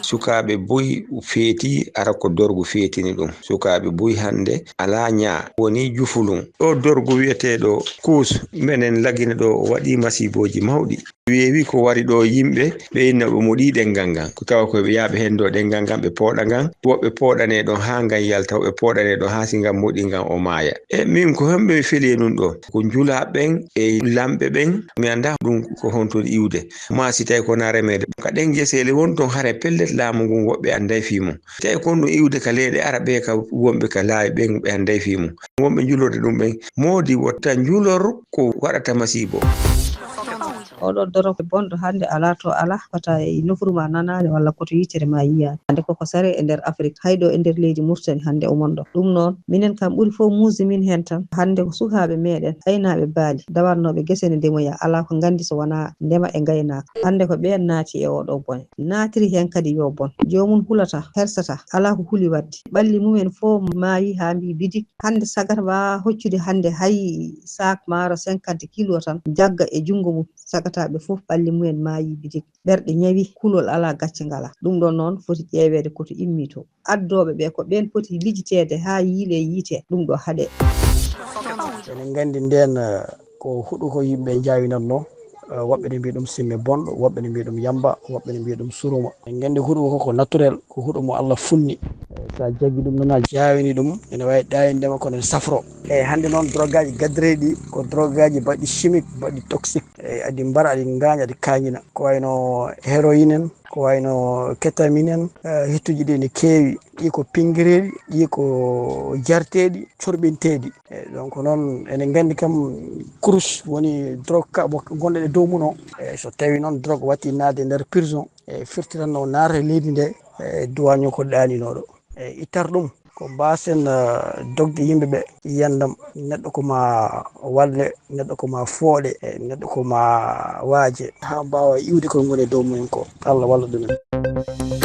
sukaɓe boyi feeti ara ko dorgu feetini ɗum. Sukaɓe boyi hande ala nya woni jufulum. Ɗo dorgu wiyeteɗo kus menen lagine ɗo waɗi masiboji mawɗi. Weewi ko wari ɗo yimɓe ɓe inna ɓe moɗi ɗengal ngal ko tawa ko ɓe yaɓe hen ɗo ɗengal ngal ɓe pooɗa ngal woɓɓe pooɗane ɗon ha ngal yalta woɓɓe pooɗane ɗon ha si ngal moɗi ngal o maaya. Min ko hemɓe mi feli nun ɗo ko njulaɓen e lamɓe ɓen mi anda ɗum ko honton iwde ma si tawi ko na remede kaɗen gesele won ton hare pellet laamu ngun woɓɓe anday fimum tawi kon ɗum iwde ka leyɗe arabe ka wonɓe ka laawi ɓen ɓe anday fimum wonɓe julorde ɗum ɓen moodi wotta julor ko waɗata masibo. Oɗo dorobe bonɗo hande ala to ala fata e nofuru ma nanane walla koto yitere ma yiya hande koko sare e nder Afrique hayɗo e nder leydi Mauritanie hande o monɗo ɗum noon minen kam ɓuri fof musi min hen tan hande ko sukaɓe meɗen aynaɓe baali dawannoɓe guesene ndemoya ala ko gandi so wona ndema e gaynaka hande ko ɓen naati e oɗo bone natiri hen kadi yo bon jomum hulata hersata ala ko huuli wadde ɓalli mumen fof maayi ha mbi bidik hande sagata ma hoccude hande hay sac maaro 50 kilos tan jagga e jungo mum sagataɓe fof ɓalli mumen maayi bidik ɓerɗe ñawi kulol ala gacce ngala ɗum ɗon noon foti ƴeewede koto immi to addoɓe ɓe ko ɓen poti lijitede ha yiile yiite ɗum ɗo haaɗe. enen gandi nden ko huɗo ko yimɓe jawinatno woɓɓe ne mbiya ɗum simme bonɗo woɓɓe ne mbiya ɗum yamba woɓɓe ne mbiya ɗum suruma en gandi huɗo koko naturel ko huɗo mo Allah funni sa jaggi ɗum noon a jawini ɗum ene wawi ɗawindema kono safro eyyi hande noon drogue aji gaddireɗi ko drogue aji mbaɗi chimique mbaɗi toxique eyyi adi mbaara aɗi gaña aɗi kañina ko wayno héroïne en ko wayno kétamine en hettuji ɗi ne kewi ɗi ko pinguireɗi ɗi ko jarteɗi corɓinteɗi eyyi donc noon enen gandi kam kurus woni drogue ka gonɗen e dow mum o eyyi so tawi noon drogue watti nadde e nder prison e firtiranno naata e leydi nde e duwaño ko ɗaninoɗo eyyi ittar ɗum ko mbasen dogde yimɓeɓe yiyandam neɗɗo koma walle neɗɗo koma fooɗe e neɗɗo koma waaje ha mbawa iwde koye goni e dow mumen ko Allah walla ɗumen.